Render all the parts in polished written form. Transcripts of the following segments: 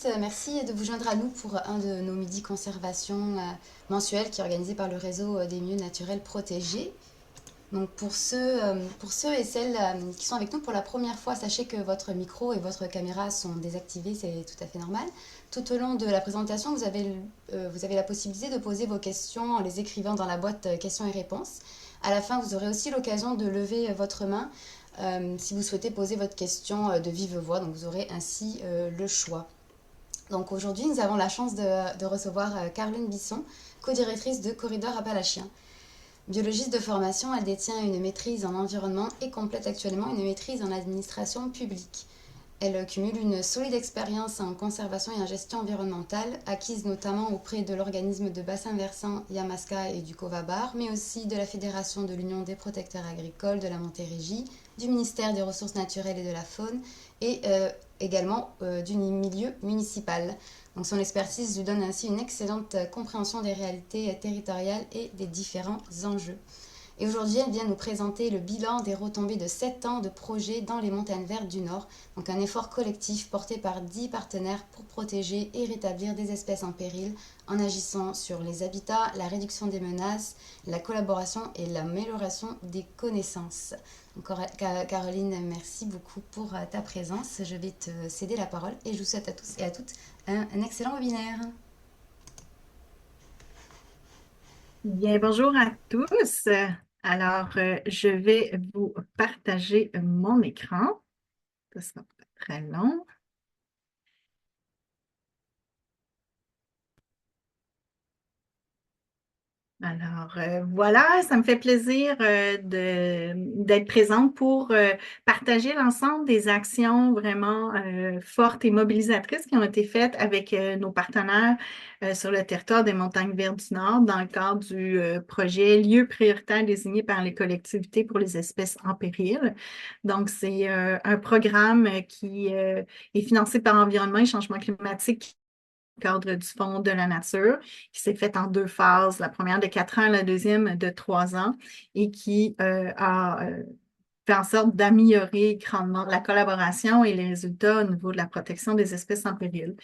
toutes, merci de vous joindre à nous pour un de nos midis conservation mensuels qui est organisé par le réseau des milieux naturels protégés. Donc pour ceux et celles qui sont avec nous pour la première fois, sachez que votre micro et votre caméra sont désactivés, c'est tout à fait normal. Tout au long de la présentation, vous avez la possibilité de poser vos questions en les écrivant dans la boîte questions et réponses. À la fin, vous aurez aussi l'occasion de lever votre main si vous souhaitez poser votre question de vive voix, donc vous aurez ainsi le choix. Donc aujourd'hui, nous avons la chance de recevoir Caroline Bisson, co-directrice de Corridor Appalachien. Biologiste de formation, elle détient une maîtrise en environnement et complète actuellement une maîtrise en administration publique. Elle cumule une solide expérience en conservation et en gestion environnementale, acquise notamment auprès de l'organisme de bassin versant Yamaska et du Covabar, mais aussi de la Fédération de l'Union des protecteurs agricoles de la Montérégie, du ministère des Ressources naturelles et de la faune, et également du milieu municipal. Donc son expertise lui donne ainsi une excellente compréhension des réalités territoriales et des différents enjeux. Et aujourd'hui, elle vient nous présenter le bilan des retombées de 7 ans de projet dans les montagnes vertes du Nord, donc un effort collectif porté par 10 partenaires pour protéger et rétablir des espèces en péril en agissant sur les habitats, la réduction des menaces, la collaboration et l'amélioration des connaissances. Donc, Caroline, merci beaucoup pour ta présence. Je vais te céder la parole et je vous souhaite à tous et à toutes un excellent webinaire. Bien, bonjour à tous. Alors, je vais vous partager mon écran. Ça sera pas très long. Alors, voilà, ça me fait plaisir d'être présente pour partager l'ensemble des actions vraiment fortes et mobilisatrices qui ont été faites avec nos partenaires sur le territoire des Montagnes Vertes du Nord dans le cadre du projet Lieux prioritaires désignés par les collectivités pour les espèces en péril. Donc, c'est un programme qui est financé par Environnement et Changement climatique cadre du Fonds de la nature, qui s'est fait en deux phases, la première de 4 ans, la deuxième de 3 ans, et qui a fait en sorte d'améliorer grandement la collaboration et les résultats au niveau de la protection des espèces en péril.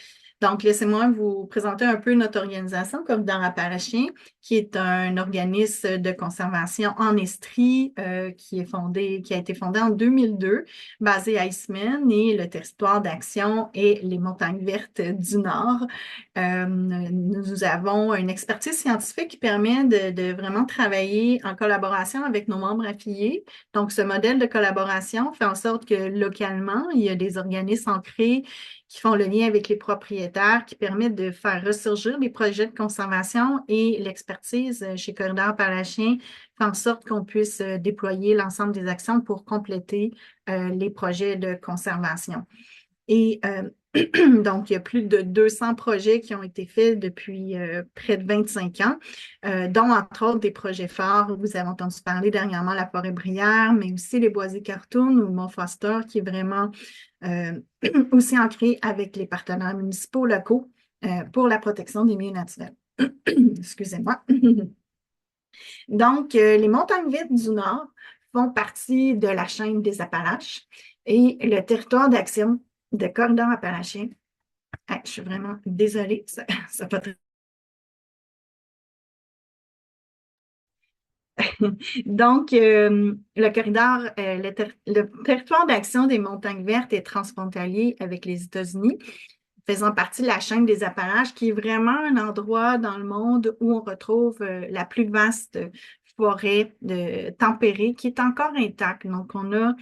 Donc, laissez-moi vous présenter un peu notre organisation, Corridor Appalachien, qui est un organisme de conservation en Estrie qui a été fondé en 2002, basé à Ismen, et le territoire d'action est les Montagnes Vertes du Nord. Nous avons une expertise scientifique qui permet de vraiment travailler en collaboration avec nos membres affiliés. Donc, ce modèle de collaboration fait en sorte que localement, il y a des organismes ancrés qui font le lien avec les propriétaires, qui permettent de faire ressurgir les projets de conservation et l'expertise chez Corridor Appalachien fait en sorte qu'on puisse déployer l'ensemble des actions pour compléter les projets de conservation. Et donc, il y a plus de 200 projets qui ont été faits depuis près de 25 ans, dont entre autres des projets phares. Vous avez entendu parler dernièrement de la forêt bruyère, mais aussi les boisés Cartoon ou Mont Foster, qui est vraiment aussi ancré avec les partenaires municipaux locaux pour la protection des milieux naturels. Excusez-moi. Donc, les montagnes vertes du Nord font partie de la chaîne des Appalaches et le territoire d'action de Corridor Appalachien. Ah, je suis vraiment désolée, ça va très... Donc, le corridor, le territoire d'action des montagnes vertes est transfrontalier avec les États-Unis, faisant partie de la chaîne des Appalaches, qui est vraiment un endroit dans le monde où on retrouve la plus vaste forêt tempérée qui est encore intacte. Donc, on a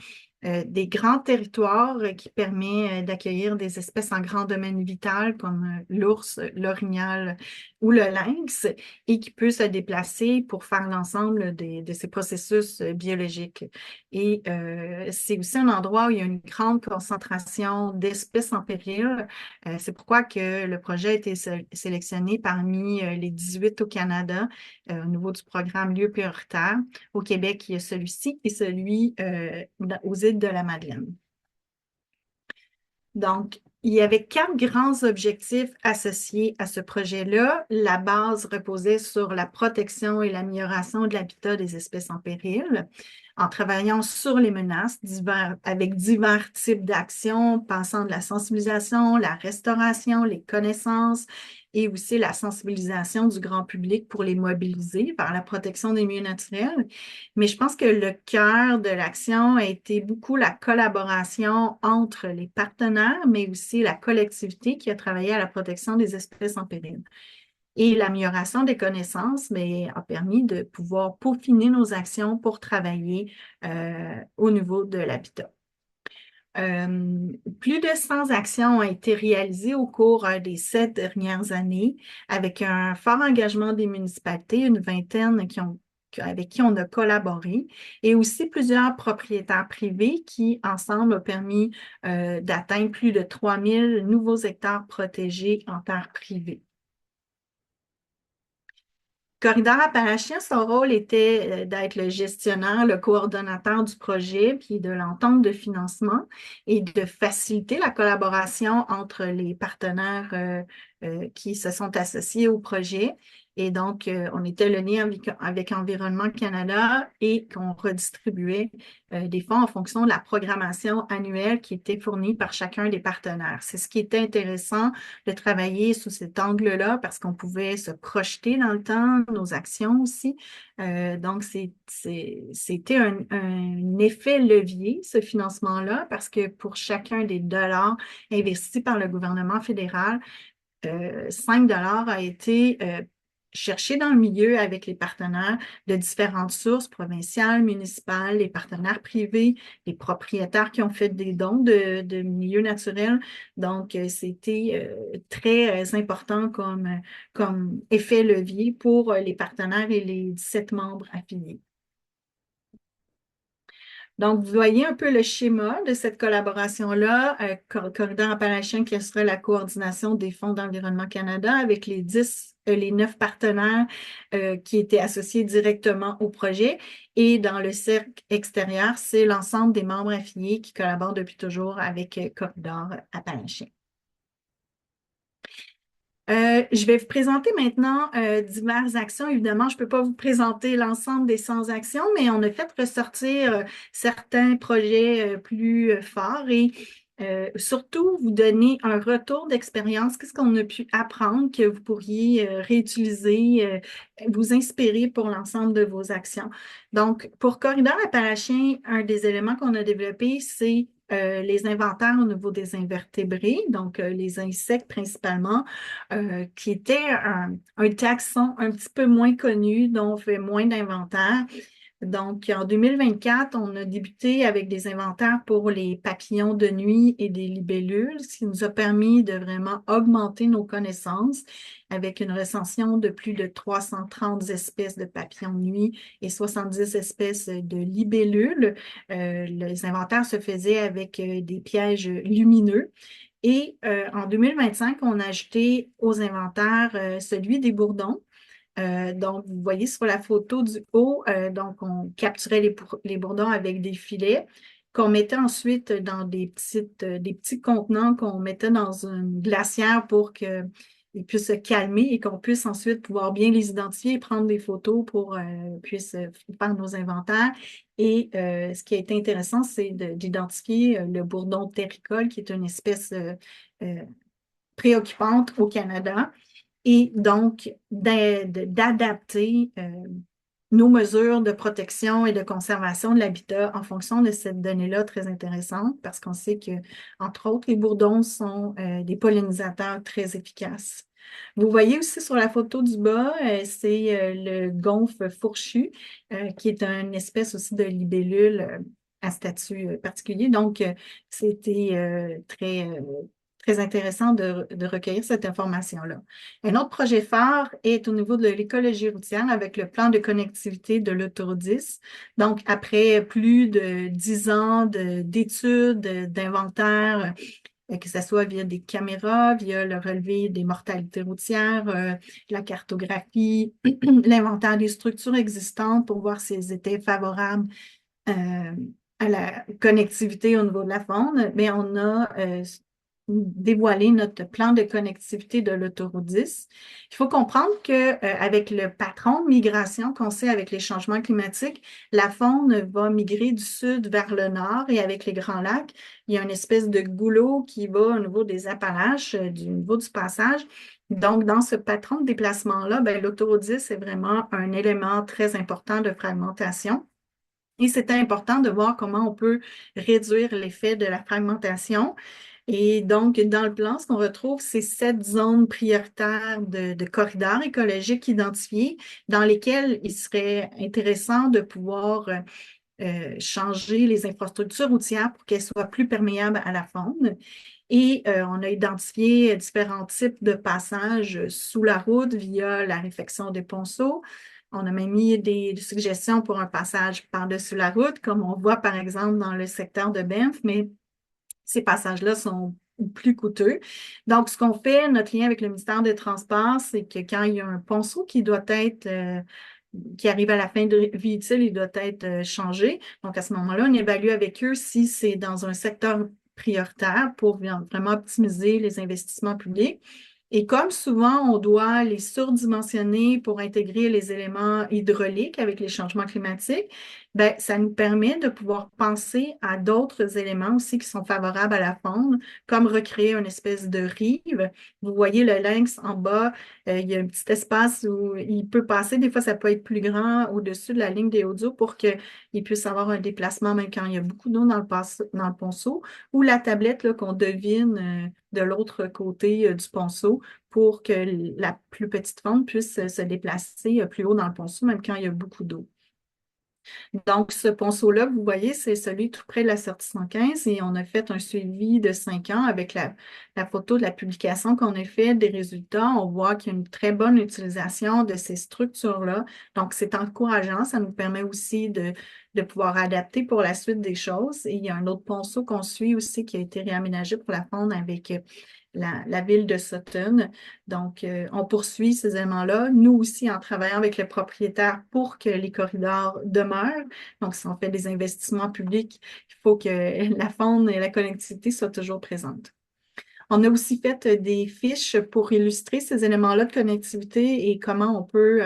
des grands territoires qui permettent d'accueillir des espèces en grand domaine vital comme l'ours, l'orignal ou le lynx et qui peut se déplacer pour faire l'ensemble de ces processus biologiques. Et c'est aussi un endroit où il y a une grande concentration d'espèces en péril. C'est pourquoi que le projet a été sélectionné parmi les 18 au Canada au niveau du programme Lieux prioritaires. Au Québec, il y a celui-ci et celui aux îles de la Madeleine. Donc, il y avait 4 grands objectifs associés à ce projet-là. La base reposait sur la protection et l'amélioration de l'habitat des espèces en péril. en travaillant sur les menaces avec divers types d'actions, passant de la sensibilisation, la restauration, les connaissances et aussi la sensibilisation du grand public pour les mobiliser vers la protection des milieux naturels. Mais je pense que le cœur de l'action a été beaucoup la collaboration entre les partenaires, mais aussi la collectivité qui a travaillé à la protection des espèces en péril. Et l'amélioration des connaissances mais, a permis de pouvoir peaufiner nos actions pour travailler au niveau de l'habitat. Plus de 100 actions ont été réalisées au cours des 7 dernières années avec un fort engagement des municipalités, une vingtaine avec qui on a collaboré, et aussi plusieurs propriétaires privés qui, ensemble, ont permis d'atteindre plus de 3000 nouveaux hectares protégés en terre privée. Corridor Appalachiens, son rôle était d'être le gestionnaire, le coordonnateur du projet, puis de l'entente de financement et de faciliter la collaboration entre les partenaires qui se sont associés au projet. Et donc, on était le lien avec Environnement Canada et qu'on redistribuait des fonds en fonction de la programmation annuelle qui était fournie par chacun des partenaires. C'est ce qui était intéressant de travailler sous cet angle-là parce qu'on pouvait se projeter dans le temps, nos actions aussi. Donc, c'était un effet levier, ce financement-là, parce que pour chacun des dollars investis par le gouvernement fédéral, 5 a été cherché dans le milieu avec les partenaires de différentes sources provinciales, municipales, les partenaires privés, les propriétaires qui ont fait des dons de milieux naturels. Donc, c'était très important comme effet levier pour les partenaires et les 17 membres affiliés. Donc, vous voyez un peu le schéma de cette collaboration-là, Corridor Appalachiens qui sera la coordination des fonds d'Environnement Canada avec les 9 partenaires qui étaient associés directement au projet. Et dans le cercle extérieur, c'est l'ensemble des membres affiliés qui collaborent depuis toujours avec Corridor Appalachiens. Je vais vous présenter maintenant diverses actions. Évidemment, je ne peux pas vous présenter l'ensemble des 100 actions, mais on a fait ressortir certains projets plus forts et surtout vous donner un retour d'expérience. Qu'est-ce qu'on a pu apprendre que vous pourriez réutiliser, vous inspirer pour l'ensemble de vos actions. Donc, pour Corridor Appalachien, un des éléments qu'on a développé, c'est les inventaires au niveau des invertébrés, donc les insectes principalement, qui était un taxon un petit peu moins connu, dont on fait moins d'inventaires. Donc, en 2024, on a débuté avec des inventaires pour les papillons de nuit et des libellules, ce qui nous a permis de vraiment augmenter nos connaissances avec une recension de plus de 330 espèces de papillons de nuit et 70 espèces de libellules. Les inventaires se faisaient avec des pièges lumineux. Et en 2025, on a ajouté aux inventaires celui des bourdons. Donc, vous voyez sur la photo du haut, donc on capturait les bourdons avec des filets qu'on mettait ensuite dans des petits contenants qu'on mettait dans une glacière pour qu'ils puissent se calmer et qu'on puisse ensuite pouvoir bien les identifier et prendre des photos pour puisse faire nos inventaires. Et ce qui a été intéressant, c'est d'identifier le bourdon terricole, qui est une espèce préoccupante au Canada et donc d'adapter nos mesures de protection et de conservation de l'habitat en fonction de cette donnée-là très intéressante parce qu'on sait que, entre autres, les bourdons sont des pollinisateurs très efficaces. Vous voyez aussi sur la photo du bas, c'est le gonfle fourchu, qui est une espèce aussi de libellule à statut particulier. Donc, c'était très intéressant de recueillir cette information-là. Un autre projet phare est au niveau de l'écologie routière avec le plan de connectivité de l'autoroute 10. Donc, après plus de 10 ans d'études, d'inventaire, que ce soit via des caméras, via le relevé des mortalités routières, la cartographie, l'inventaire des structures existantes pour voir si elles étaient favorables à la connectivité au niveau de la faune, mais on a dévoiler notre plan de connectivité de l'autoroute 10. Il faut comprendre que, avec le patron de migration qu'on sait avec les changements climatiques, la faune va migrer du sud vers le nord et avec les Grands Lacs, il y a une espèce de goulot qui va au niveau des Appalaches, du niveau du passage. Donc, dans ce patron de déplacement-là, ben, l'autoroute 10 est vraiment un élément très important de fragmentation. Et c'est important de voir comment on peut réduire l'effet de la fragmentation. Et donc, dans le plan, ce qu'on retrouve, c'est 7 zones prioritaires de corridors écologiques identifiés dans lesquelles il serait intéressant de pouvoir changer les infrastructures routières pour qu'elles soient plus perméables à la faune. Et on a identifié différents types de passages sous la route via la réfection des ponceaux. On a même mis des suggestions pour un passage par-dessus la route, comme on voit par exemple dans le secteur de Banff, mais ces passages-là sont plus coûteux. Donc, ce qu'on fait, notre lien avec le ministère des Transports, c'est que quand il y a un ponceau qui doit être, qui arrive à la fin de vie utile, il doit être changé. Donc, à ce moment-là, on évalue avec eux si c'est dans un secteur prioritaire pour vraiment optimiser les investissements publics. Et comme souvent, on doit les surdimensionner pour intégrer les éléments hydrauliques avec les changements climatiques, ben, ça nous permet de pouvoir penser à d'autres éléments aussi qui sont favorables à la faune, comme recréer une espèce de rive. Vous voyez le lynx en bas, il y a un petit espace où il peut passer. Des fois, ça peut être plus grand au-dessus de la ligne des audios pour qu'il puisse avoir un déplacement même quand il y a beaucoup d'eau dans le ponceau, ou la tablette là, qu'on devine de l'autre côté du ponceau pour que la plus petite faune puisse se déplacer plus haut dans le ponceau, même quand il y a beaucoup d'eau. Donc, ce ponceau-là, vous voyez, c'est celui tout près de la sortie 115 et on a fait un suivi de 5 ans avec la photo de la publication qu'on a fait des résultats. On voit qu'il y a une très bonne utilisation de ces structures-là. Donc, c'est encourageant. Ça nous permet aussi de pouvoir adapter pour la suite des choses. Et il y a un autre ponceau qu'on suit aussi qui a été réaménagé pour la faune avec la ville de Sutton. Donc, on poursuit ces éléments-là, nous aussi en travaillant avec le propriétaire pour que les corridors demeurent. Donc, si on fait des investissements publics, il faut que la faune et la connectivité soient toujours présentes. On a aussi fait des fiches pour illustrer ces éléments-là de connectivité et comment on peut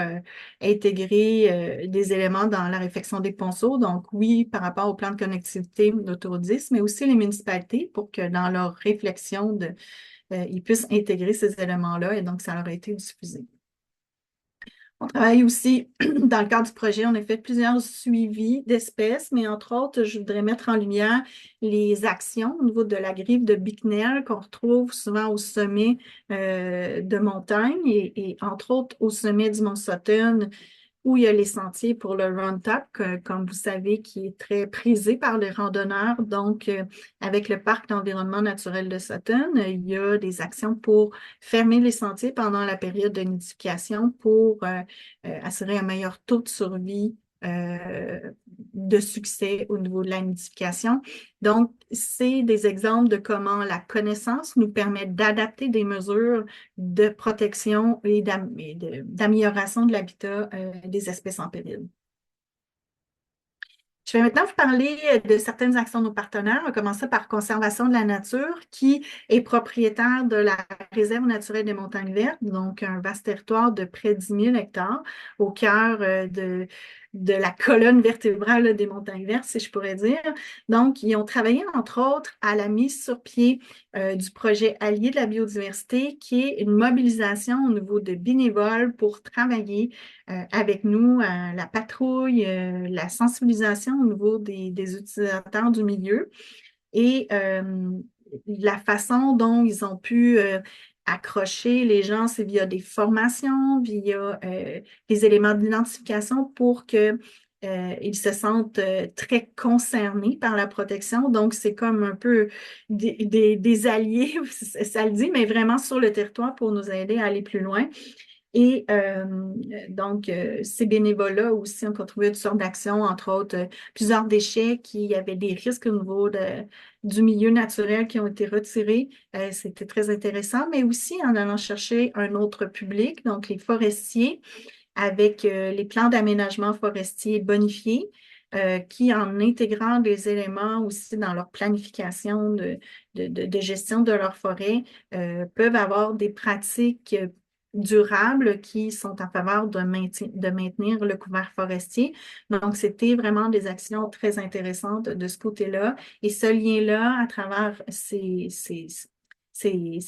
intégrer des éléments dans la réfection des ponceaux. Donc, oui, par rapport au plan de connectivité d'Autoroute 10, mais aussi les municipalités pour que dans leur réflexion ils puissent intégrer ces éléments-là et donc ça leur a été diffusé. On travaille aussi, dans le cadre du projet, on a fait plusieurs suivis d'espèces, mais entre autres, je voudrais mettre en lumière les actions au niveau de la griffe de Bicknell qu'on retrouve souvent au sommet de montagne et entre autres au sommet du Mont Sutton où il y a les sentiers pour le Run Top, comme vous savez, qui est très prisé par les randonneurs. Donc, avec le parc d'environnement naturel de Sutton, il y a des actions pour fermer les sentiers pendant la période de nidification pour assurer un meilleur taux de survie de succès au niveau de la nidification. Donc, c'est des exemples de comment la connaissance nous permet d'adapter des mesures de protection et d'amélioration de l'habitat des espèces en péril. Je vais maintenant vous parler de certaines actions de nos partenaires. On va commencer par Conservation de la nature, qui est propriétaire de la réserve naturelle des Montagnes Vertes, donc un vaste territoire de près de 10 000 hectares au cœur de la colonne vertébrale des Montagnes Vertes, si je pourrais dire. Donc, ils ont travaillé, entre autres, à la mise sur pied du projet Alliés de la biodiversité, qui est une mobilisation au niveau de bénévoles pour travailler avec nous, la patrouille, la sensibilisation au niveau des utilisateurs du milieu et la façon dont ils ont pu accrocher les gens, c'est via des formations, via des éléments d'identification pour que ils se sentent très concernés par la protection. Donc, c'est comme un peu des alliés, ça le dit, mais vraiment sur le territoire pour nous aider à aller plus loin. Et donc, ces bénévoles-là aussi ont contribué à toutes sortes d'actions, entre autres plusieurs déchets qui avaient des risques au niveau du milieu naturel qui ont été retirés. C'était très intéressant, mais aussi en allant chercher un autre public, donc les forestiers, avec les plans d'aménagement forestier bonifiés. qui, en intégrant des éléments aussi dans leur planification de gestion de leur forêt, peuvent avoir des pratiques durables qui sont en faveur de maintenir le couvert forestier. Donc, c'était vraiment des actions très intéressantes de ce côté-là. Et ce lien-là, à travers ces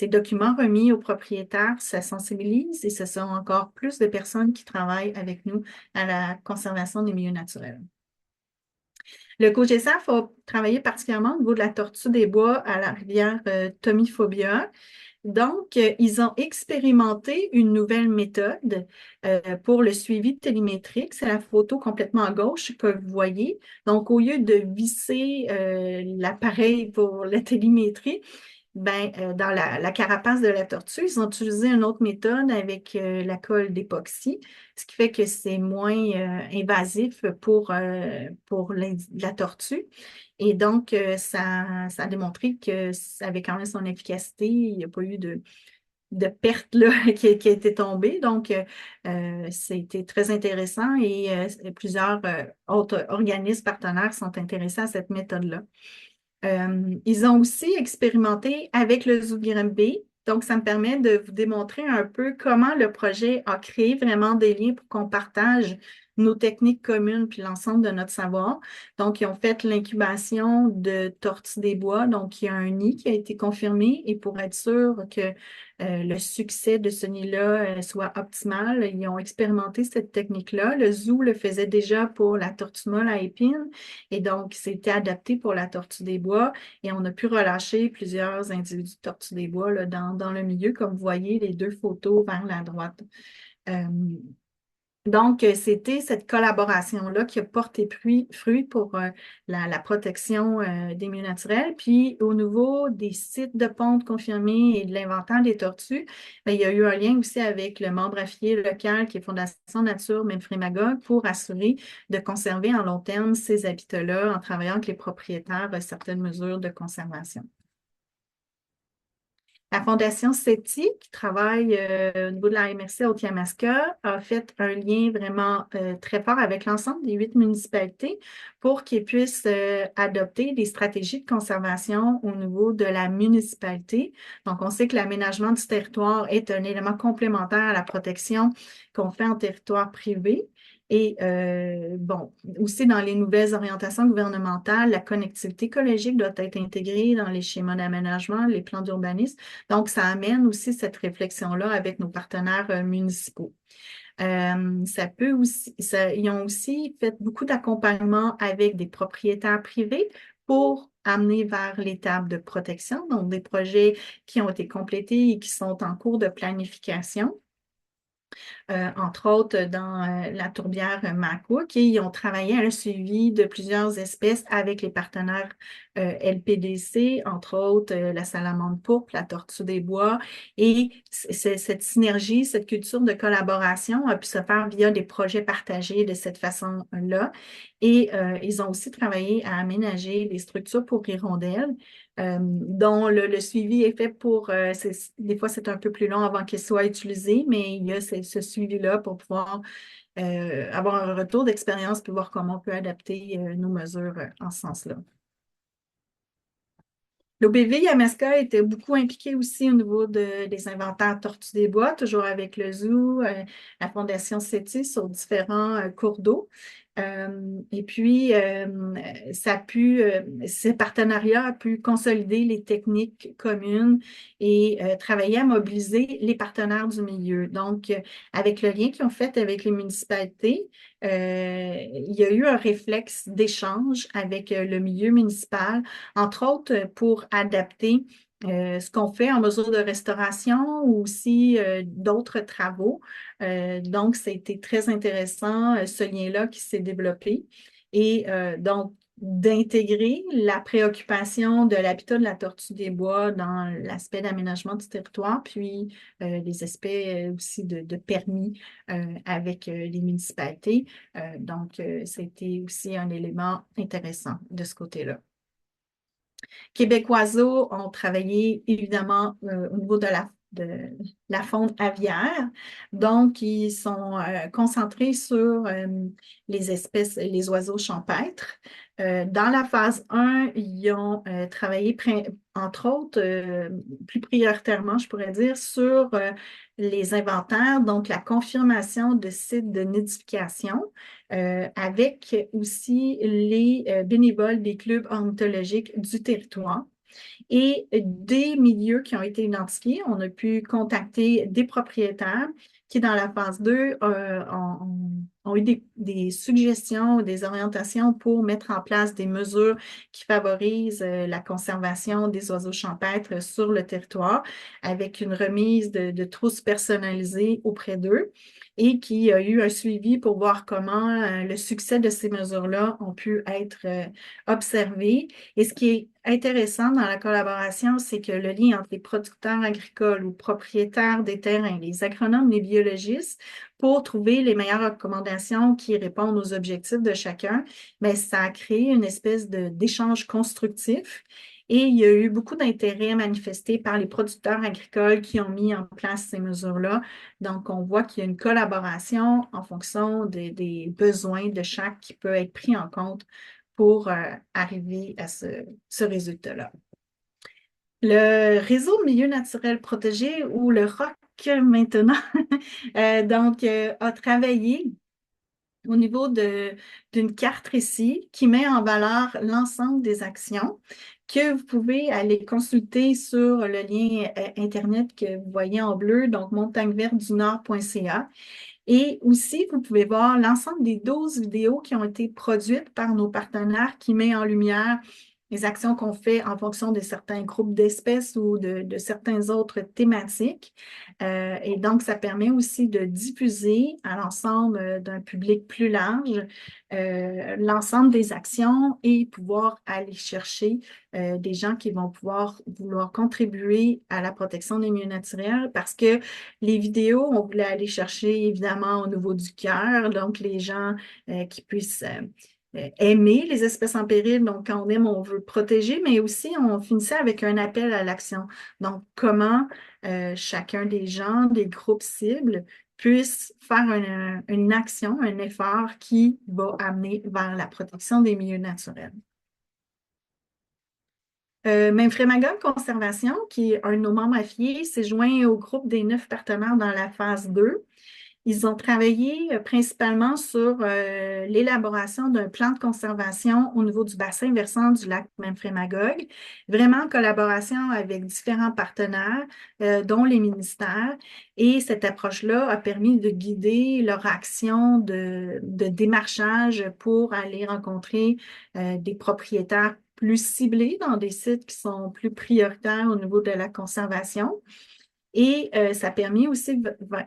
documents remis aux propriétaires, ça sensibilise et ce sont encore plus de personnes qui travaillent avec nous à la conservation des milieux naturels. Le COGESAF a travaillé particulièrement au niveau de la tortue des bois à la rivière Tomiphobia. Donc, ils ont expérimenté une nouvelle méthode pour le suivi télémétrique. C'est la photo complètement à gauche que vous voyez. Donc, au lieu de visser l'appareil pour la télémétrie, dans la carapace de la tortue, ils ont utilisé une autre méthode avec la colle d'époxy, ce qui fait que c'est moins invasif pour la tortue. Et donc, ça a démontré que ça avait quand même son efficacité. Il n'y a pas eu de perte là, qui a été tombée. Donc, c'était très intéressant et plusieurs autres organismes partenaires sont intéressés à cette méthode-là. Ils ont aussi expérimenté avec le ZooGrmB. Donc, ça me permet de vous démontrer un peu comment le projet a créé vraiment des liens pour qu'on partage nos techniques communes puis l'ensemble de notre savoir. Donc, ils ont fait l'incubation de tortues des bois. Donc, il y a un nid qui a été confirmé et pour être sûr que le succès de ce nid-là soit optimal, ils ont expérimenté cette technique-là. Le zoo le faisait déjà pour la tortue molle à épines et donc, c'était adapté pour la tortue des bois et on a pu relâcher plusieurs individus de tortue des bois là, dans le milieu, comme vous voyez les deux photos vers la droite. Euh, donc, c'était cette collaboration-là qui a porté fruit pour la protection des milieux naturels. Puis, au niveau des sites de ponte confirmés et de l'inventaire des tortues, il y a eu un lien aussi avec le membre affilié local qui est Fondation Nature Memphremagog pour assurer de conserver en long terme ces habitats-là en travaillant avec les propriétaires certaines mesures de conservation. La Fondation SETI, qui travaille au niveau de la MRC Haute-Yamaska, a fait un lien vraiment très fort avec l'ensemble des 8 municipalités pour qu'ils puissent adopter des stratégies de conservation au niveau de la municipalité. Donc, on sait que l'aménagement du territoire est un élément complémentaire à la protection qu'on fait en territoire privé. Et aussi dans les nouvelles orientations gouvernementales, la connectivité écologique doit être intégrée dans les schémas d'aménagement, les plans d'urbanisme. Donc, ça amène aussi cette réflexion-là avec nos partenaires municipaux. Ils ont aussi fait beaucoup d'accompagnement avec des propriétaires privés pour amener vers l'étape de protection, donc des projets qui ont été complétés et qui sont en cours de planification. Entre autres dans la tourbière Macook, et ils ont travaillé à le suivi de plusieurs espèces avec les partenaires LPDC, entre autres la salamandre pourpre, la tortue des bois, et cette synergie, cette culture de collaboration a pu se faire via des projets partagés de cette façon-là. Et ils ont aussi travaillé à aménager des structures pour hirondelles, dont le suivi est fait des fois c'est un peu plus long avant qu'il soit utilisé, mais il y a ce suivi-là pour pouvoir avoir un retour d'expérience puis voir comment on peut adapter nos mesures en ce sens-là. L'OBV Yamaska était beaucoup impliqué aussi au niveau des inventaires Tortues des Bois, toujours avec le zoo, la Fondation SETI sur différents cours d'eau. Et puis, ce partenariat a pu consolider les techniques communes et travailler à mobiliser les partenaires du milieu. Donc, avec le lien qu'ils ont fait avec les municipalités, il y a eu un réflexe d'échange avec le milieu municipal, entre autres pour adapter ce qu'on fait en mesure de restauration ou aussi d'autres travaux. Donc, ça a été très intéressant, ce lien-là qui s'est développé. Et donc, d'intégrer la préoccupation de l'habitat de la tortue des bois dans l'aspect d'aménagement du territoire, puis les aspects aussi de permis avec les municipalités. Donc, c'était aussi un élément intéressant de ce côté-là. Québécoiseaux ont travaillé évidemment au niveau de de la faune aviaire. Donc, ils sont concentrés sur les espèces, les oiseaux champêtres. Dans la phase 1, ils ont travaillé, entre autres, plus prioritairement, je pourrais dire, sur les inventaires, donc la confirmation de sites de nidification, avec aussi les bénévoles des clubs ornithologiques du territoire et des milieux qui ont été identifiés. On a pu contacter des propriétaires qui, dans la phase 2, ont eu des suggestions, des orientations pour mettre en place des mesures qui favorisent la conservation des oiseaux champêtres sur le territoire avec une remise de trousses personnalisées auprès d'eux et qui a eu un suivi pour voir comment le succès de ces mesures-là ont pu être observés. Et ce qui est intéressant dans la collaboration, c'est que le lien entre les producteurs agricoles ou propriétaires des terrains, les agronomes, les biologistes, pour trouver les meilleures recommandations qui répondent aux objectifs de chacun, mais ça a créé une espèce d'échange constructif. Et il y a eu beaucoup d'intérêt manifesté par les producteurs agricoles qui ont mis en place ces mesures-là. Donc, on voit qu'il y a une collaboration en fonction des besoins de chaque qui peut être pris en compte pour arriver à ce résultat-là. Le réseau de milieux naturels protégés, ou le ROC maintenant, a travaillé au niveau d'une carte ici qui met en valeur l'ensemble des actions que vous pouvez aller consulter sur le lien Internet que vous voyez en bleu, donc montagnevertedunord.ca. Et aussi, vous pouvez voir l'ensemble des 12 vidéos qui ont été produites par nos partenaires qui met en lumière les actions qu'on fait en fonction de certains groupes d'espèces ou de certaines autres thématiques. Et donc, ça permet aussi de diffuser à l'ensemble d'un public plus large l'ensemble des actions et pouvoir aller chercher des gens qui vont pouvoir vouloir contribuer à la protection des milieux naturels parce que les vidéos, on voulait aller chercher évidemment au niveau du cœur, donc les gens qui puissent aimer les espèces en péril. Donc, quand on aime, on veut protéger, mais aussi on finissait avec un appel à l'action. Donc, comment chacun des gens, des groupes cibles, puissent faire une action, un effort qui va amener vers la protection des milieux naturels. Mainfrémagog Conservation, qui est un de nos membres affiliés, s'est joint au groupe des 9 partenaires dans la phase 2. Ils ont travaillé principalement sur l'élaboration d'un plan de conservation au niveau du bassin versant du lac Memphremagog, vraiment en collaboration avec différents partenaires, dont les ministères. Et cette approche-là a permis de guider leur action de démarchage pour aller rencontrer des propriétaires plus ciblés dans des sites qui sont plus prioritaires au niveau de la conservation. Et ça a permis aussi,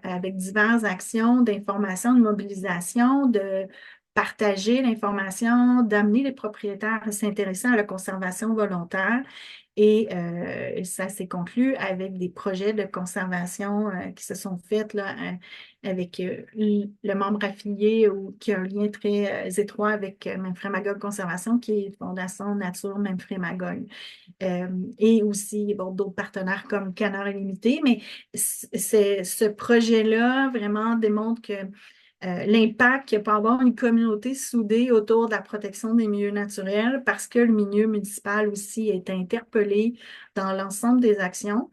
avec diverses actions d'information, de mobilisation, de partager l'information, d'amener les propriétaires à s'intéresser à la conservation volontaire. Et ça s'est conclu avec des projets de conservation qui se sont faits là, avec le membre affilié ou qui a un lien très étroit avec Memphremagog Conservation, qui est Fondation Nature Memphremagog. Et aussi bon, d'autres partenaires comme Canard Illimité. Mais ce projet-là vraiment démontre que l'impact qu'il peut avoir une communauté soudée autour de la protection des milieux naturels parce que le milieu municipal aussi est interpellé dans l'ensemble des actions.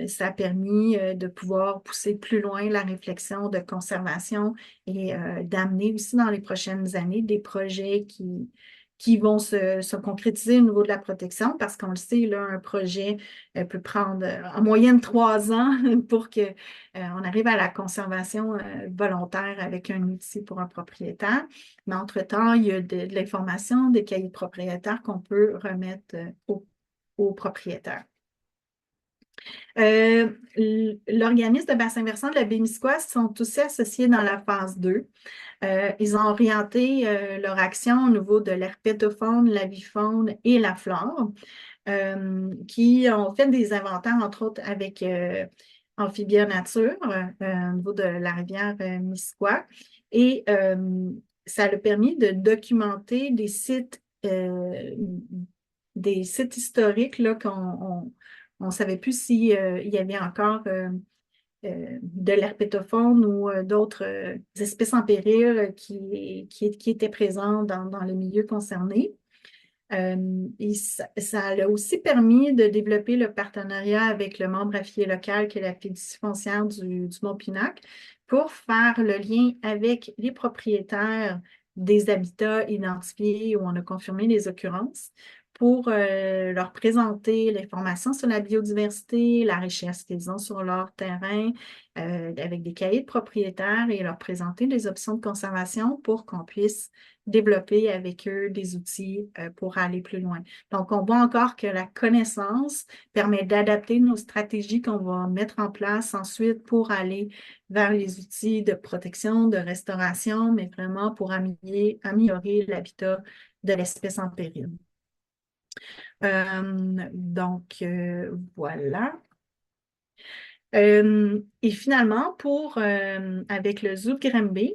Ça a permis de pouvoir pousser plus loin la réflexion de conservation et d'amener aussi dans les prochaines années des projets qui vont se concrétiser au niveau de la protection parce qu'on le sait, là, un projet peut prendre en moyenne 3 ans pour qu'on arrive à la conservation volontaire avec un outil pour un propriétaire. Mais entre-temps, il y a de l'information, des cahiers de propriétaires qu'on peut remettre aux propriétaires. L'organisme de bassin versant de la Baie-Misquoise sont aussi associés dans la phase 2. Ils ont orienté leur action au niveau de l'herpétofaune, l'avifaune et la flore, qui ont fait des inventaires, entre autres, avec Amphibia Nature, au niveau de la rivière Misquois. Et ça a permis de documenter des sites historiques là, On ne savait plus si, il y avait encore de l'herpétofaune ou d'autres espèces en péril qui étaient présentes dans les milieux concernés. Et ça a aussi permis de développer le partenariat avec le membre affilié local, qui est la fiducie foncière du Mont-Pinac, pour faire le lien avec les propriétaires des habitats identifiés où on a confirmé les occurrences, pour leur présenter l'information sur la biodiversité, la richesse qu'ils ont sur leur terrain, avec des cahiers de propriétaires, et leur présenter des options de conservation pour qu'on puisse développer avec eux des outils pour aller plus loin. Donc, on voit encore que la connaissance permet d'adapter nos stratégies qu'on va mettre en place ensuite pour aller vers les outils de protection, de restauration, mais vraiment pour améliorer l'habitat de l'espèce en péril. Voilà. Et finalement, avec le Zoo de Granby,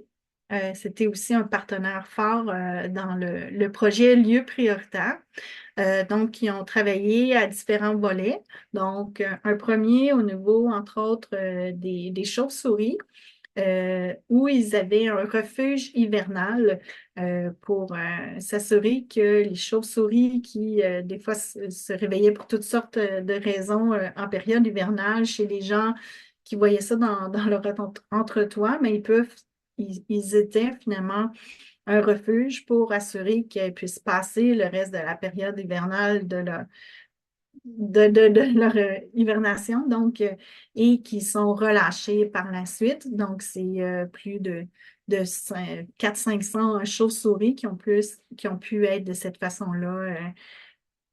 c'était aussi un partenaire fort dans le projet Lieux prioritaires. Donc, ils ont travaillé à différents volets. Donc, un premier au niveau, entre autres, des chauves-souris, où ils avaient un refuge hivernal pour s'assurer que les chauves-souris qui, des fois, se réveillaient pour toutes sortes de raisons en période hivernale chez les gens qui voyaient ça dans leur entretoit, mais ils étaient finalement un refuge pour assurer qu'elles puissent passer le reste de la période hivernale de leur hivernation, donc, et qui sont relâchés par la suite. Donc, c'est plus de 400-500 chauves-souris qui ont pu être de cette façon-là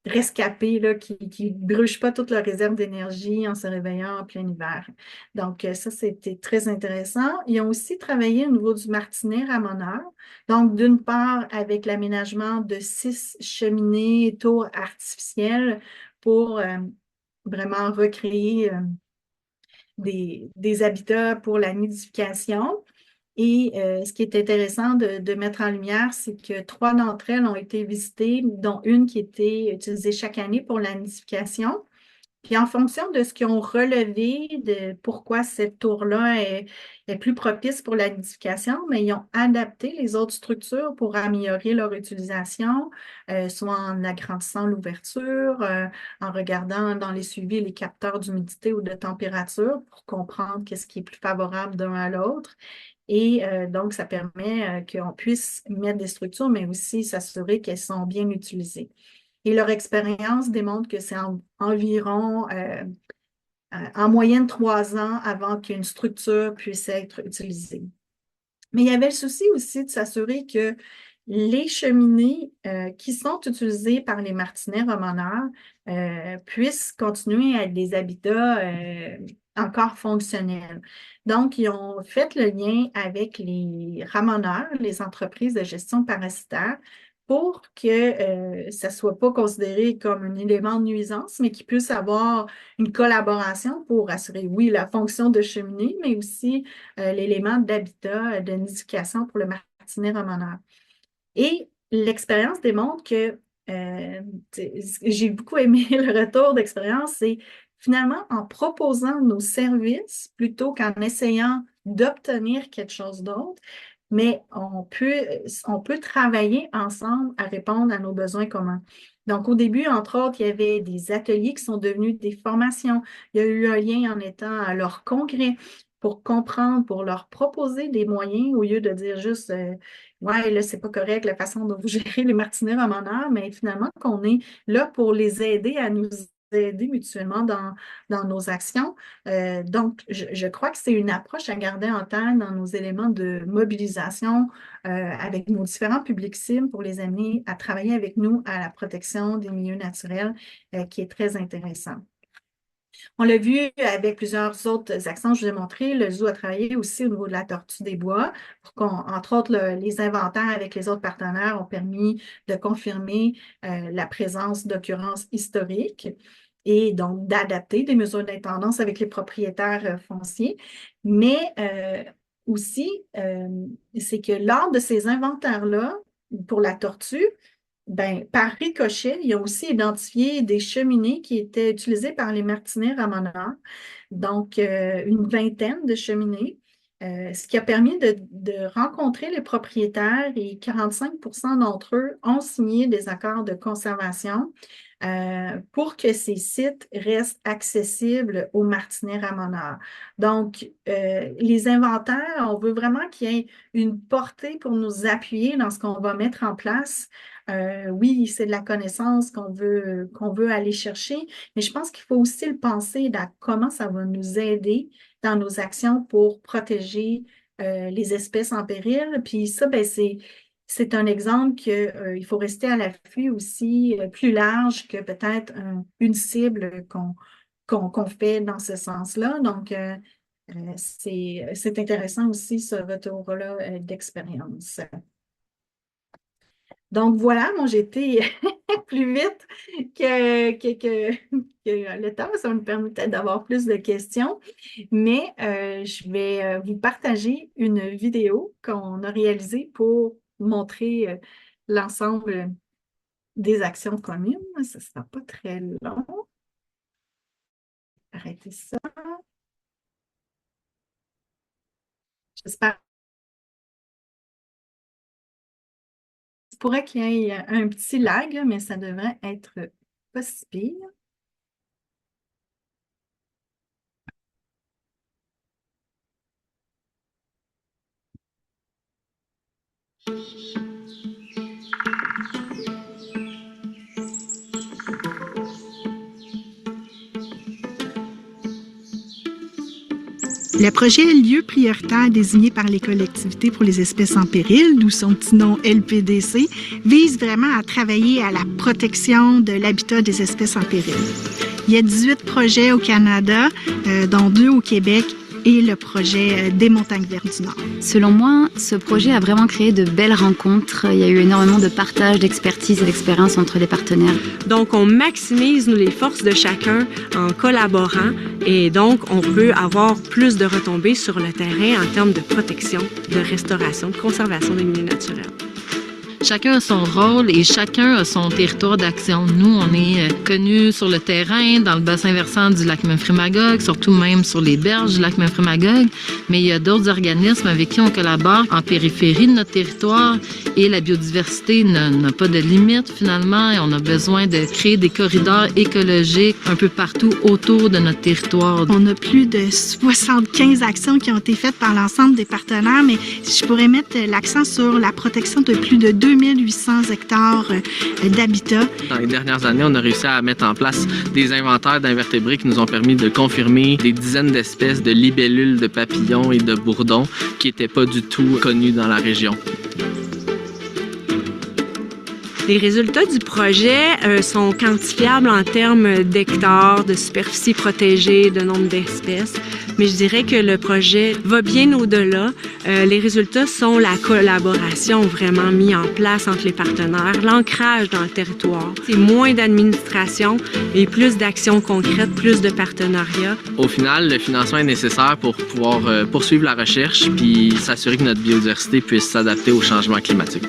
rescapés, là, qui ne brûchent pas toute leur réserve d'énergie en se réveillant en plein hiver. Donc, ça, c'était très intéressant. Ils ont aussi travaillé au niveau du martinet ramoneur. Donc, d'une part, avec l'aménagement de 6 cheminées et tours artificielles pour vraiment recréer des habitats pour la nidification. Et ce qui est intéressant de mettre en lumière, c'est que 3 d'entre elles ont été visitées, dont une qui était utilisée chaque année pour la nidification. Puis en fonction de ce qu'ils ont relevé, de pourquoi cette tour-là est plus propice pour la nidification, mais ils ont adapté les autres structures pour améliorer leur utilisation, soit en agrandissant l'ouverture, en regardant dans les suivis les capteurs d'humidité ou de température pour comprendre qu'est-ce qui est plus favorable d'un à l'autre. Et donc, ça permet qu'on puisse mettre des structures, mais aussi s'assurer qu'elles sont bien utilisées. Et leur expérience démontre que c'est environ, en moyenne, 3 ans avant qu'une structure puisse être utilisée. Mais il y avait le souci aussi de s'assurer que les cheminées qui sont utilisées par les martinets ramoneurs puissent continuer à être des habitats encore fonctionnels. Donc, ils ont fait le lien avec les ramoneurs, les entreprises de gestion parasitaire, pour que ça ne soit pas considéré comme un élément de nuisance, mais qu'il puisse avoir une collaboration pour assurer, oui, la fonction de cheminée, mais aussi l'élément d'habitat, de nidification pour le martinet ramoneur. Et l'expérience démontre que j'ai beaucoup aimé le retour d'expérience, c'est finalement en proposant nos services plutôt qu'en essayant d'obtenir quelque chose d'autre, mais on peut travailler ensemble à répondre à nos besoins communs. Donc, au début, entre autres, il y avait des ateliers qui sont devenus des formations. Il y a eu un lien en étant à leur congrès pour comprendre, pour leur proposer des moyens au lieu de dire juste ouais, là, c'est pas correct la façon dont vous gérez les martinets ramoneurs, mais finalement qu'on est là pour les aider à nous aider mutuellement dans nos actions. Donc, je crois que c'est une approche à garder en tête dans nos éléments de mobilisation avec nos différents publics cibles pour les amener à travailler avec nous à la protection des milieux naturels, qui est très intéressant. On l'a vu avec plusieurs autres actions que je vous ai montrées. Le zoo a travaillé aussi au niveau de la tortue des bois, entre autres, les inventaires avec les autres partenaires ont permis de confirmer la présence d'occurrences historiques et donc d'adapter des mesures d'intendance avec les propriétaires fonciers. Mais aussi, c'est que lors de ces inventaires-là, pour la tortue, ben, par ricochet, il a aussi identifié des cheminées qui étaient utilisées par les martinets ramoneurs, donc une vingtaine de cheminées, ce qui a permis de rencontrer les propriétaires et 45% d'entre eux ont signé des accords de conservation pour que ces sites restent accessibles aux martinets ramoneurs. Donc, les inventaires, on veut vraiment qu'il y ait une portée pour nous appuyer dans ce qu'on va mettre en place. Oui, c'est de la connaissance qu'on veut aller chercher, mais je pense qu'il faut aussi le penser dans comment ça va nous aider dans nos actions pour protéger les espèces en péril. Puis ça, ben, c'est un exemple qu'il faut rester à l'affût aussi, plus large que peut-être une cible qu'on fait dans ce sens-là. Donc, c'est intéressant aussi ce retour-là d'expérience. Donc voilà, moi j'ai été plus vite que le temps. Ça me permet peut-être d'avoir plus de questions. Mais je vais vous partager une vidéo qu'on a réalisée pour montrer l'ensemble des actions communes. Ce ne sera pas très long. Arrêtez ça. J'espère. Il pourrait qu'il y ait un petit lag, mais ça devrait être pas si pire. Le projet Lieu prioritaire désigné par les collectivités pour les espèces en péril, d'où son petit nom LPDC, vise vraiment à travailler à la protection de l'habitat des espèces en péril. Il y a 18 projets au Canada, dont 2 au Québec et le projet des Montagnes Vertes du Nord. Selon moi, ce projet a vraiment créé de belles rencontres. Il y a eu énormément de partage d'expertise et d'expérience entre les partenaires. Donc, on maximise, nous, les forces de chacun en collaborant et donc, on peut avoir plus de retombées sur le terrain en termes de protection, de restauration, de conservation des milieux naturels. Chacun a son rôle et chacun a son territoire d'action. Nous, on est connus sur le terrain, dans le bassin versant du lac Memphremagog, surtout même sur les berges du lac Memphremagog, mais il y a d'autres organismes avec qui on collabore en périphérie de notre territoire et la biodiversité n'a pas de limite finalement et on a besoin de créer des corridors écologiques un peu partout autour de notre territoire. On a plus de 75 actions qui ont été faites par l'ensemble des partenaires, mais je pourrais mettre l'accent sur la protection de plus de 2800 hectares d'habitat. Dans les dernières années, on a réussi à mettre en place des inventaires d'invertébrés qui nous ont permis de confirmer des dizaines d'espèces de libellules, de papillons et de bourdons qui n'étaient pas du tout connus dans la région. Les résultats du projet sont quantifiables en termes d'hectares, de superficie protégée, de nombre d'espèces. Mais je dirais que le projet va bien au-delà. Les résultats sont la collaboration vraiment mise en place entre les partenaires, l'ancrage dans le territoire. C'est moins d'administration et plus d'actions concrètes, plus de partenariats. Au final, le financement est nécessaire pour pouvoir poursuivre la recherche puis s'assurer que notre biodiversité puisse s'adapter au changement climatique.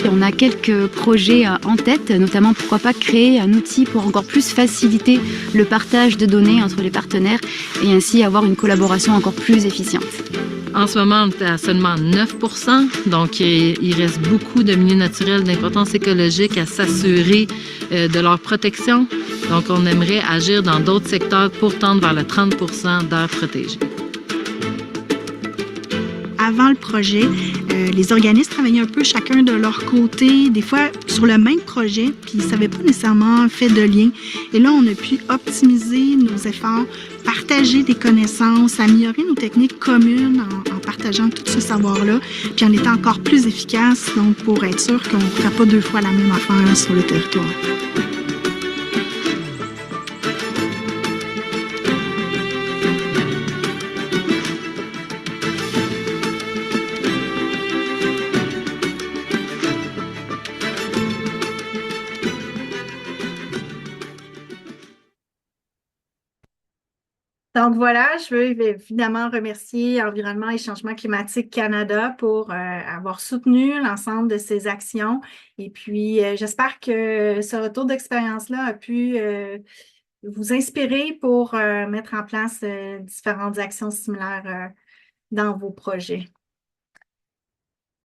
On a quelques projets en tête, notamment pourquoi pas créer un outil pour encore plus faciliter le partage de données entre les partenaires et ainsi avoir une collaboration encore plus efficiente. En ce moment, on est à seulement 9%, donc il reste beaucoup de milieux naturels d'importance écologique à s'assurer de leur protection. Donc, on aimerait agir dans d'autres secteurs pour tendre vers le 30% d'aires protégées. Avant le projet, les organismes travaillaient un peu chacun de leur côté, des fois sur le même projet, puis ils ne savaient pas nécessairement fait de lien. Et là, on a pu optimiser nos efforts, partager des connaissances, améliorer nos techniques communes en partageant tout ce savoir-là, puis en étant encore plus efficace, donc pour être sûr qu'on ne fera pas deux fois la même affaire sur le territoire. Donc voilà, je veux évidemment remercier Environnement et Changement climatique Canada pour avoir soutenu l'ensemble de ces actions. Et puis, j'espère que ce retour d'expérience-là a pu vous inspirer pour mettre en place différentes actions similaires dans vos projets.